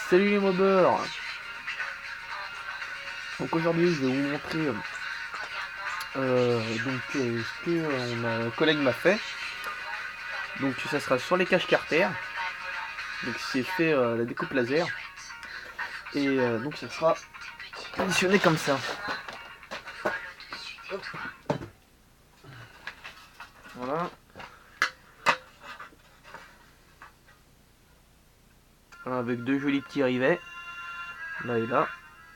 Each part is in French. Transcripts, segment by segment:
Salut les mobbers. Donc aujourd'hui je vais vous montrer ce que un collègue m'a fait. Donc ça sera sur les caches Carter. Donc c'est fait la découpe laser. Et donc ça sera positionné comme ça. Hop. Voilà. Avec deux jolis petits rivets. Là et là.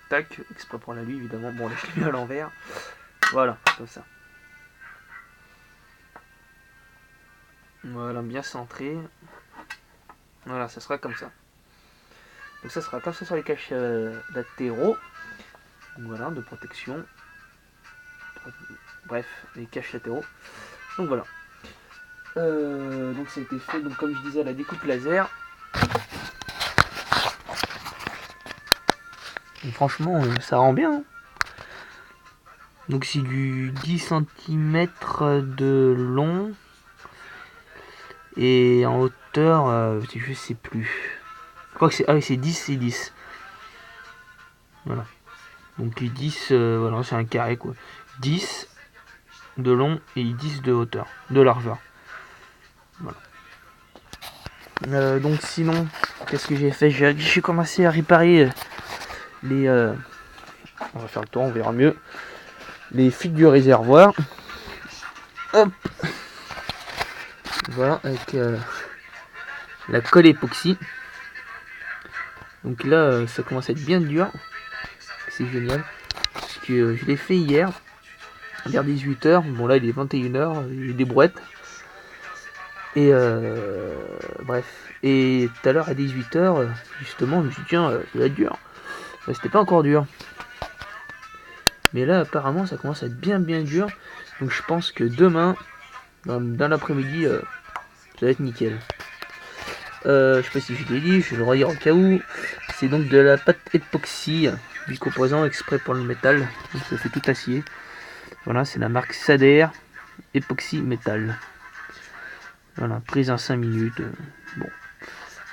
Tac, exprès pour la lui évidemment. Bon là je l'ai mis à l'envers. Voilà, comme ça. Voilà, bien centré. Voilà, ça sera comme ça. Donc ça sera comme ça sur les caches latéraux. Voilà, de protection. Bref, les caches latéraux. Donc voilà. Donc ça a été fait, donc comme je disais, à la découpe laser. Et franchement, ça rend bien. Hein. Donc c'est du 10 cm de long. Et en hauteur, je sais plus. Je crois que c'est... Ah oui, c'est 10 et 10. Voilà. Donc les 10, voilà, c'est un carré quoi. 10 de long et 10 de hauteur, de largeur. Voilà. Donc sinon, qu'est-ce que j'ai fait? J'ai commencé à réparer les... on va faire le tour, on verra mieux. Les fuites du réservoir. Hop. Voilà, avec la colle époxy. Donc là, ça commence à être bien dur. C'est génial. Parce que je l'ai fait hier, vers 18h. Bon là, il est 21h, j'ai des brouettes. Et bref. Et tout à l'heure, à 18h, justement, je me suis dit, tiens, ça va être dur. C'était pas encore dur. Mais là, apparemment, ça commence à être bien dur. Donc je pense que demain, dans l'après-midi, ça va être nickel. Je sais pas si je l'ai dit, je vais le redire au cas où. C'est donc de la pâte époxy, bicomposant exprès pour le métal. Donc ça fait tout acier. Voilà, c'est la marque Sader Epoxy Métal. Voilà, prise en 5 minutes.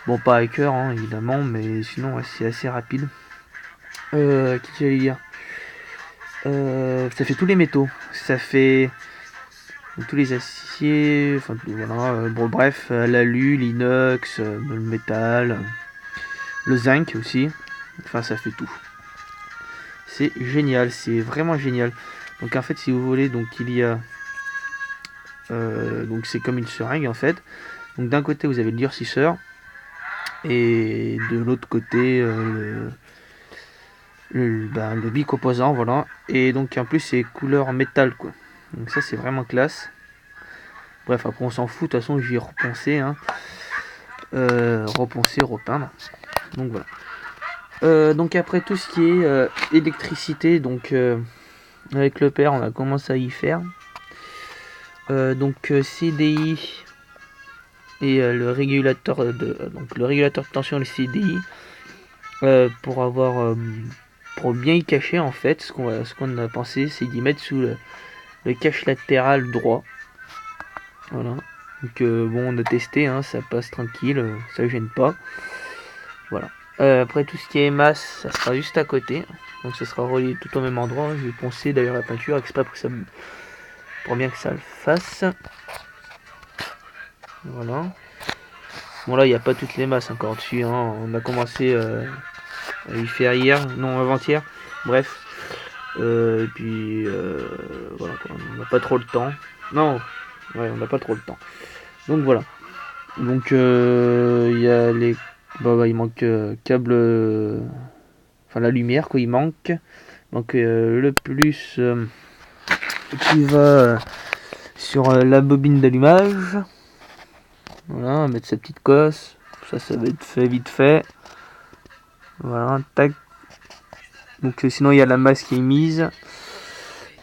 Bon, pas à cœur, hein, évidemment, mais sinon, ouais, c'est assez rapide. Qu'est-ce que j'allais dire? Ça fait tous les métaux. Ça fait tous les aciers. Enfin, voilà. Bon, bref, l'alu, l'inox, le métal, le zinc aussi. Enfin, ça fait tout. C'est génial, c'est vraiment génial. Donc, en fait, si vous voulez, donc il y a. Donc, c'est comme une seringue en fait. Donc, d'un côté, vous avez le durcisseur. Et de l'autre côté, le bicomposant, voilà. Et donc en plus c'est couleur métal quoi. Donc ça c'est vraiment classe. Bref, après on s'en fout, de toute façon j'y ai repensé, hein. Repenser, repeindre. Donc voilà. Donc après tout ce qui est électricité, donc avec le père on a commencé à y faire. Donc CDI et le régulateur donc le régulateur de tension, le CDI, pour bien y cacher en fait, ce qu'on a pensé, c'est d'y mettre sous le cache latéral droit. Voilà. Donc bon, on a testé, hein, ça passe tranquille, ça gêne pas. Voilà. Après tout ce qui est masse, ça sera juste à côté. Donc ça sera relié tout au même endroit. Je vais poncer d'ailleurs la peinture exprès pour bien que ça le fasse. Voilà. Bon là il n'y a pas toutes les masses encore dessus, hein. On a commencé à y faire hier, non avant-hier. Bref. Et puis voilà quoi. On n'a pas trop le temps. Non, ouais, on n'a pas trop le temps. Donc voilà. Donc il y a les. Il manque câble. Enfin la lumière quoi, il manque. Donc le plus qui va sur la bobine d'allumage. Voilà, on va mettre sa petite cosse. Ça va être fait vite fait. Voilà, tac. Donc sinon il y a la masse qui est mise.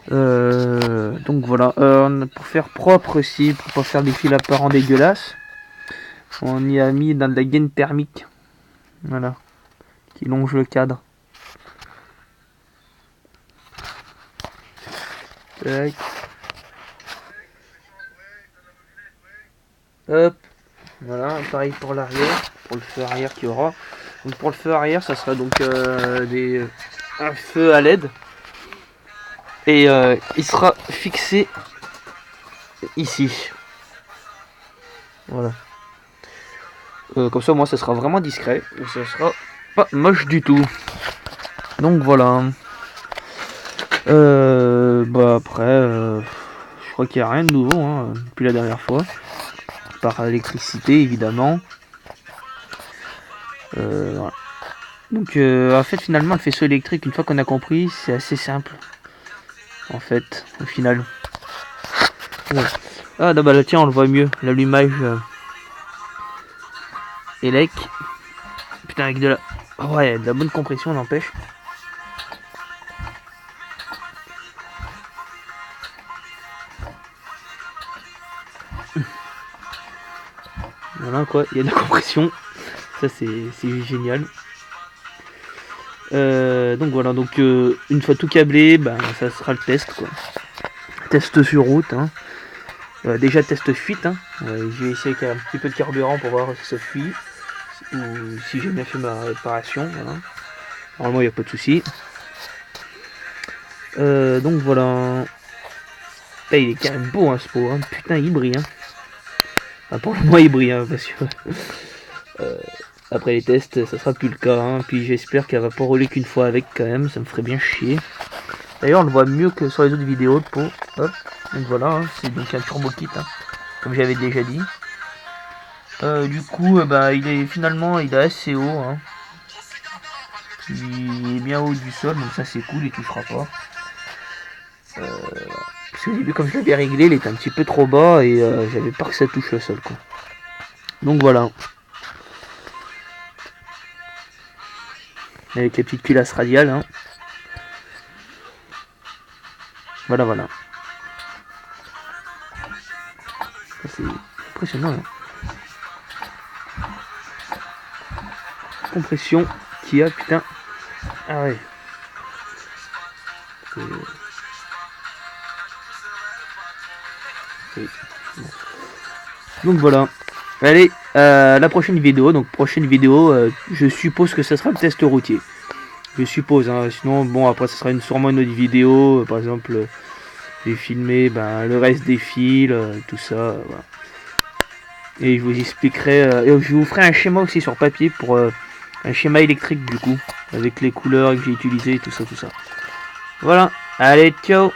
Donc voilà. Pour faire propre aussi, pour pas faire des fils apparents dégueulasses, on y a mis dans de la gaine thermique. Voilà. Qui longe le cadre. Tac. Hop. Voilà, pareil pour l'arrière, pour le feu arrière qu'il y aura. Donc pour le feu arrière, ça sera donc un feu à LED. Et il sera fixé ici. Voilà. Comme ça, moi, ça sera vraiment discret. Et ça sera pas moche du tout. Donc voilà. Bah après, je crois qu'il n'y a rien de nouveau hein, depuis la dernière fois. Par l'électricité, évidemment. Voilà. Donc en fait, finalement, le faisceau électrique, une fois qu'on a compris, c'est assez simple. En fait, au final. Ouais. Ah, bah là, tiens, on le voit mieux. L'allumage élec. Putain, avec de la... Ouais, de la bonne compression, n'empêche. Voilà quoi, il y a de la compression. Ça c'est génial. Donc voilà, donc une fois tout câblé, bah, ça sera le test quoi. Test sur route. Hein. Déjà test fuite. Hein. J'ai essayé avec un petit peu de carburant pour voir si ça fuit. Ou si j'ai bien fait ma réparation. Voilà. Normalement il n'y a pas de souci. Donc voilà. Là, il est quand même beau hein, ce pot. Hein. Putain il brille. Hein. Enfin, pour le moment il brille hein, parce que après les tests ça sera plus le cas. Hein. Puis j'espère qu'elle va pas rouler qu'une fois avec quand même. Ça me ferait bien chier. D'ailleurs on le voit mieux que sur les autres vidéos de pot. Hop. Donc voilà, hein, c'est donc un turbo kit, hein, comme j'avais déjà dit. Du coup, bah, il est assez haut. Hein. Il est bien haut du sol, donc ça c'est cool, il touchera pas. Parce qu'au début, comme je l'avais réglé, il était un petit peu trop bas et j'avais peur que ça touche le sol. Quoi. Donc voilà. Avec les petites culasses radiales. Hein. Voilà, voilà. C'est impressionnant. Hein. Compression qu'il y a, putain. Ah ouais. Donc voilà. Allez, la prochaine vidéo. Donc prochaine vidéo, je suppose que ça sera le test routier. Je suppose. Hein, sinon, bon, après, ça sera sûrement une autre vidéo. Par exemple, j'ai filmé le reste des fils, tout ça. Voilà. Et je vous expliquerai. Et je vous ferai un schéma aussi sur papier pour un schéma électrique du coup, avec les couleurs que j'ai utilisées, tout ça, tout ça. Voilà. Allez, ciao.